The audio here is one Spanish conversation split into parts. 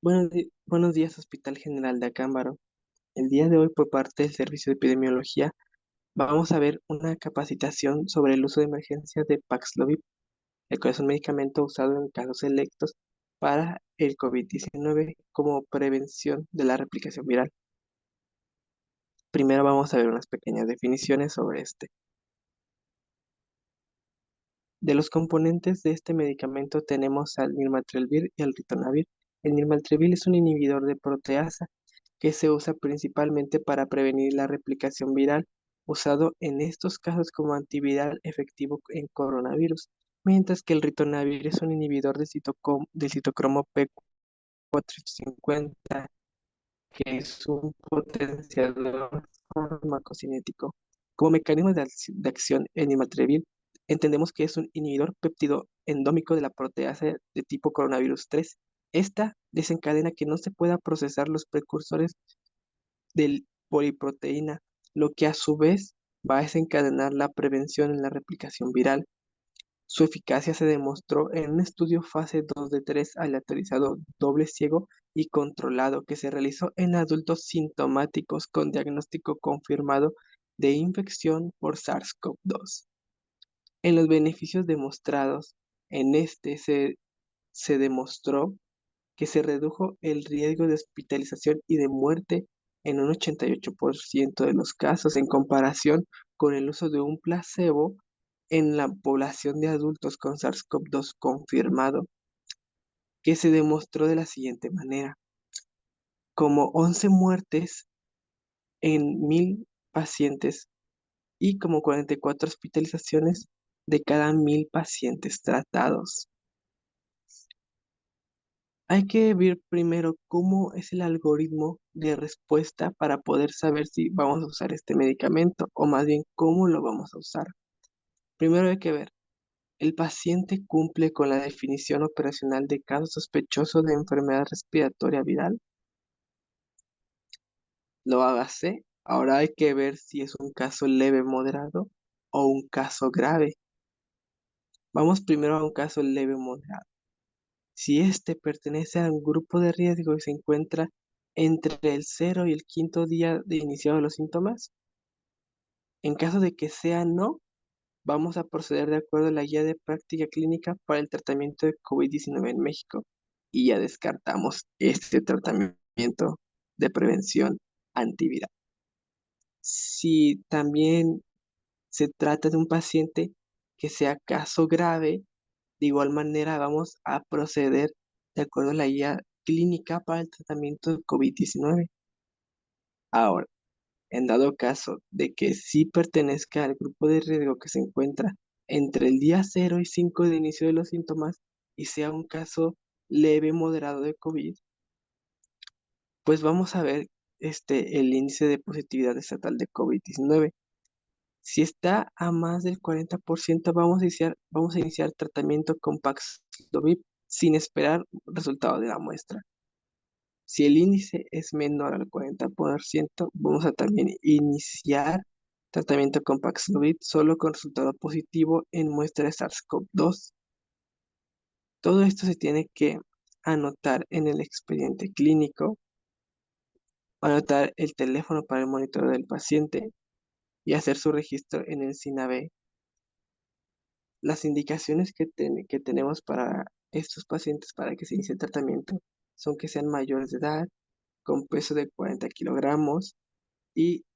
Buenos días, Hospital General de Acámbaro. El día de hoy, por parte del Servicio de Epidemiología, vamos a ver una capacitación sobre el uso de emergencia de Paxlovid, el cual es un medicamento usado en casos selectos para el COVID-19 como prevención de la replicación viral. Primero vamos a ver unas pequeñas definiciones sobre este. De los componentes de este medicamento tenemos al nirmatrelvir y al ritonavir. El nirmatrelvir es un inhibidor de proteasa que se usa principalmente para prevenir la replicación viral, usado en estos casos como antiviral efectivo en coronavirus, mientras que el ritonavir es un inhibidor del citocromo P450, que es un potenciador farmacocinético. Como mecanismo de acción en imatrevir, entendemos que es un inhibidor péptido endómico de la proteasa de tipo coronavirus 3. Esta desencadena que no se pueda procesar los precursores del poliproteína, lo que a su vez va a desencadenar la prevención en la replicación viral. Su eficacia se demostró en un estudio fase 2 de 3 aleatorizado doble ciego y controlado que se realizó en adultos sintomáticos con diagnóstico confirmado de infección por SARS-CoV-2. En los beneficios demostrados, en este se demostró que se redujo el riesgo de hospitalización y de muerte en un 88% de los casos en comparación con el uso de un placebo en la población de adultos con SARS-CoV-2 confirmado, que se demostró de la siguiente manera: como 11 muertes en 1.000 pacientes y como 44 hospitalizaciones de cada 1.000 pacientes tratados. Hay que ver primero cómo es el algoritmo de respuesta para poder saber si vamos a usar este medicamento o más bien cómo lo vamos a usar. Primero hay que ver, ¿el paciente cumple con la definición operacional de caso sospechoso de enfermedad respiratoria viral? Lo hágase. Ahora hay que ver si es un caso leve, moderado o un caso grave. Vamos primero a un caso leve, moderado. Si éste pertenece a un grupo de riesgo y se encuentra entre el 0 y el quinto día de iniciado los síntomas, en caso de que sea no, vamos a proceder de acuerdo a la guía de práctica clínica para el tratamiento de COVID-19 en México y ya descartamos este tratamiento de prevención antiviral. Si también se trata de un paciente que sea caso grave, de igual manera vamos a proceder de acuerdo a la guía clínica para el tratamiento de COVID-19. Ahora, en dado caso de que sí pertenezca al grupo de riesgo que se encuentra entre el día 0 y 5 de inicio de los síntomas y sea un caso leve, moderado de COVID, pues vamos a ver el índice de positividad estatal de COVID-19. Si está a más del 40%, vamos a iniciar tratamiento con Paxlovid sin esperar resultado de la muestra. Si el índice es menor al 40%, vamos a también iniciar tratamiento con Paxlovid solo con resultado positivo en muestra de SARS-CoV-2. Todo esto se tiene que anotar en el expediente clínico, anotar el teléfono para el monitoreo del paciente y hacer su registro en el SINAVE. Las indicaciones que tenemos para estos pacientes para que se inicie el tratamiento son que sean mayores de edad, con peso de 40 kilogramos y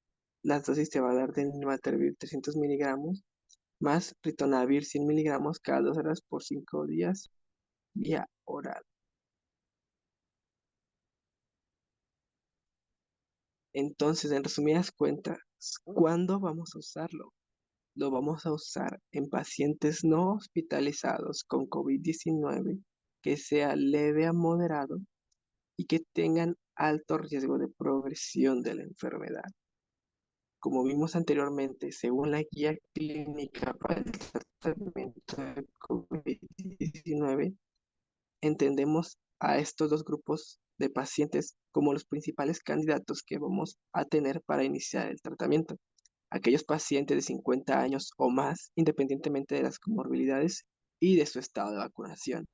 las dosis se va a dar de nirmatrelvir 300 miligramos más ritonavir 100 miligramos cada 2 horas por 5 días vía oral. Entonces, en resumidas cuentas, ¿cuándo vamos a usarlo? Lo vamos a usar en pacientes no hospitalizados con COVID-19 que sea leve a moderado y que tengan alto riesgo de progresión de la enfermedad. Como vimos anteriormente, según la guía clínica para el tratamiento de COVID-19, entendemos a estos dos grupos de pacientes como los principales candidatos que vamos a tener para iniciar el tratamiento. Aquellos pacientes de 50 años o más, independientemente de las comorbilidades y de su estado de vacunación.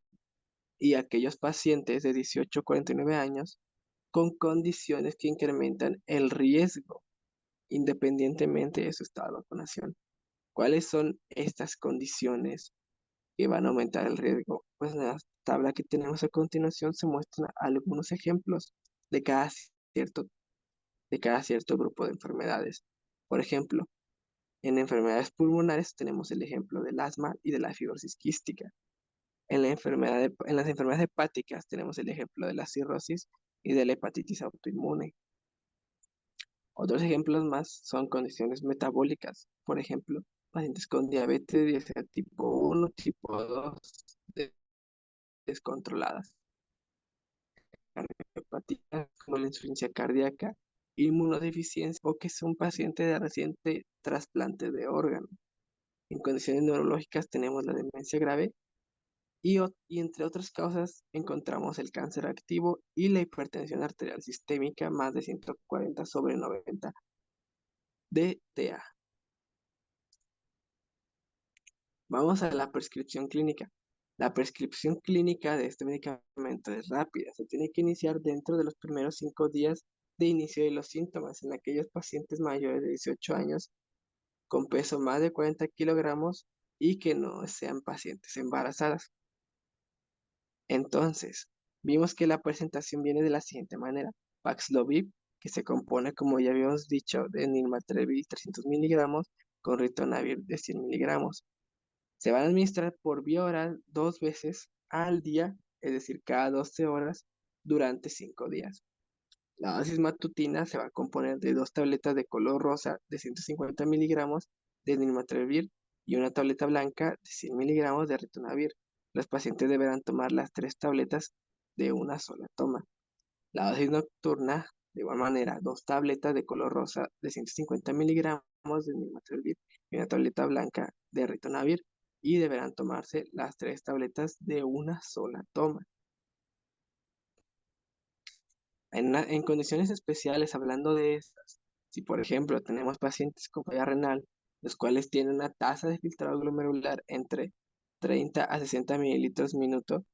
y aquellos pacientes de 18 a 49 años con condiciones que incrementan el riesgo independientemente de su estado de vacunación. ¿Cuáles son estas condiciones que van a aumentar el riesgo? Pues en la tabla que tenemos a continuación se muestran algunos ejemplos de cierto, de cada cierto grupo de enfermedades. Por ejemplo, en enfermedades pulmonares tenemos el ejemplo del asma y de la fibrosis quística. En las enfermedades hepáticas tenemos el ejemplo de la cirrosis y de la hepatitis autoinmune. Otros ejemplos más son condiciones metabólicas, por ejemplo, pacientes con diabetes, ya sea tipo 1, tipo 2, descontroladas, cardiopatías como la insuficiencia cardíaca, inmunodeficiencia o que son pacientes de reciente trasplante de órgano. En condiciones neurológicas tenemos la demencia grave y entre otras causas encontramos el cáncer activo y la hipertensión arterial sistémica más de 140/90 de TA. Vamos a la prescripción clínica. La prescripción clínica de este medicamento es rápida. Se tiene que iniciar dentro de los primeros 5 días de inicio de los síntomas en aquellos pacientes mayores de 18 años con peso más de 40 kilogramos y que no sean pacientes embarazadas. Entonces, vimos que la presentación viene de la siguiente manera. Paxlovid, que se compone, como ya habíamos dicho, de nirmatrelvir 300 miligramos con ritonavir de 100 miligramos. Se van a administrar por vía oral 2 veces al día, es decir, cada 12 horas durante 5 días. La dosis matutina se va a componer de 2 tabletas de color rosa de 150 miligramos de nirmatrelvir y una tableta blanca de 100 miligramos de ritonavir. Los pacientes deberán tomar las 3 tabletas de una sola toma. La dosis nocturna, de igual manera, 2 tabletas de color rosa de 150 miligramos de nirmatrelvir y una tableta blanca de ritonavir y deberán tomarse las 3 tabletas de una sola toma. En condiciones especiales, hablando de estas, si por ejemplo tenemos pacientes con falla renal, los cuales tienen una tasa de filtrado glomerular entre 30 a 60 mililitros minuto,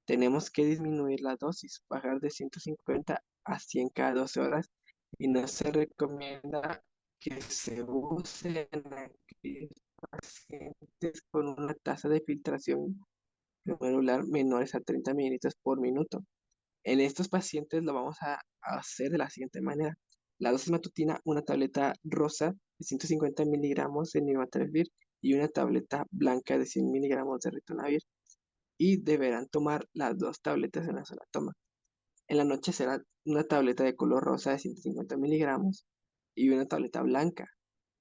tenemos que disminuir la dosis, bajar de 150 a 100 cada 12 horas y no se recomienda que se use en aquellos pacientes con una tasa de filtración glomerular menores a 30 mililitros por minuto. En estos pacientes lo vamos a hacer de la siguiente manera. La dosis matutina, una tableta rosa de 150 miligramos de nirmatrelvir y una tableta blanca de 100 miligramos de ritonavir y deberán tomar las 2 tabletas en una sola toma. En la noche será una tableta de color rosa de 150 miligramos y una tableta blanca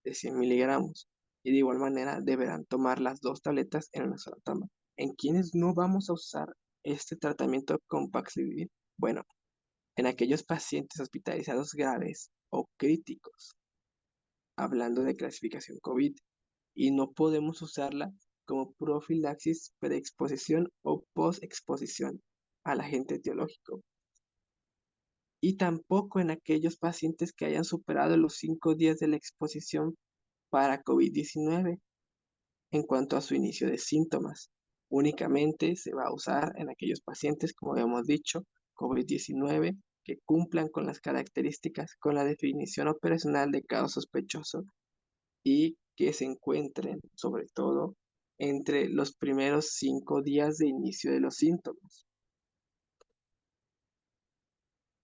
de 100 miligramos. Y de igual manera deberán tomar las 2 tabletas en una sola toma. ¿En quienes no vamos a usar este tratamiento con Paxlovid? Bueno, en aquellos pacientes hospitalizados graves o críticos, hablando de clasificación COVID, y no podemos usarla como profilaxis preexposición o postexposición al agente etiológico. Y tampoco en aquellos pacientes que hayan superado los 5 días de la exposición para COVID-19 en cuanto a su inicio de síntomas. Únicamente se va a usar en aquellos pacientes, como habíamos dicho, COVID-19, que cumplan con las características, con la definición operacional de caso sospechoso y que se encuentren, sobre todo, entre los primeros 5 días de inicio de los síntomas.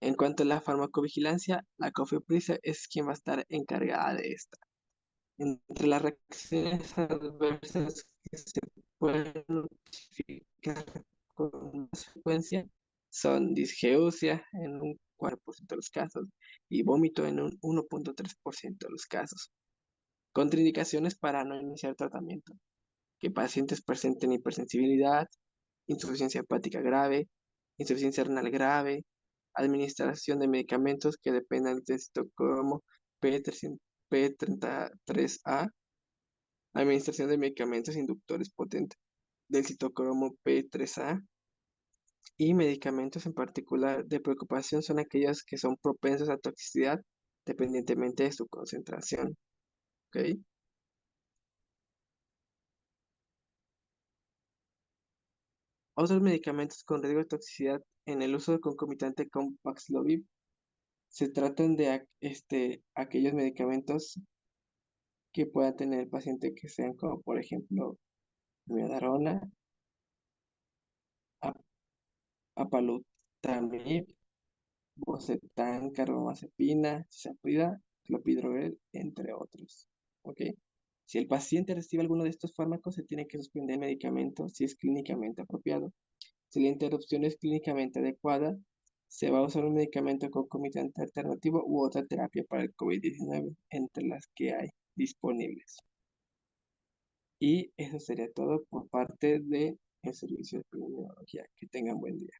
En cuanto a la farmacovigilancia, la COFEPRIS es quien va a estar encargada de esta. Entre las reacciones adversas que se pueden notificar con más frecuencia son disgeusia en un 4% de los casos y vómito en un 1.3% de los casos. Contraindicaciones para no iniciar tratamiento: que pacientes presenten hipersensibilidad, insuficiencia hepática grave, insuficiencia renal grave, administración de medicamentos que dependan del citocromo P33A, administración de medicamentos inductores potentes del citocromo P3A y medicamentos en particular de preocupación son aquellos que son propensos a toxicidad dependientemente de su concentración. ¿Ok? Otros medicamentos con riesgo de toxicidad en el uso concomitante con Paxlovid se tratan de aquellos medicamentos que pueda tener el paciente que sean como por ejemplo miodarona, ap- apalutamib, bocetam, carbamazepina, cisaprida, clopidogrel, entre otros. ¿Ok? Si el paciente recibe alguno de estos fármacos, se tiene que suspender el medicamento si es clínicamente apropiado. Si la interrupción es clínicamente adecuada, se va a usar un medicamento concomitante alternativo u otra terapia para el COVID-19, entre las que hay disponibles. Y eso sería todo por parte del servicio de epidemiología. Que tengan buen día.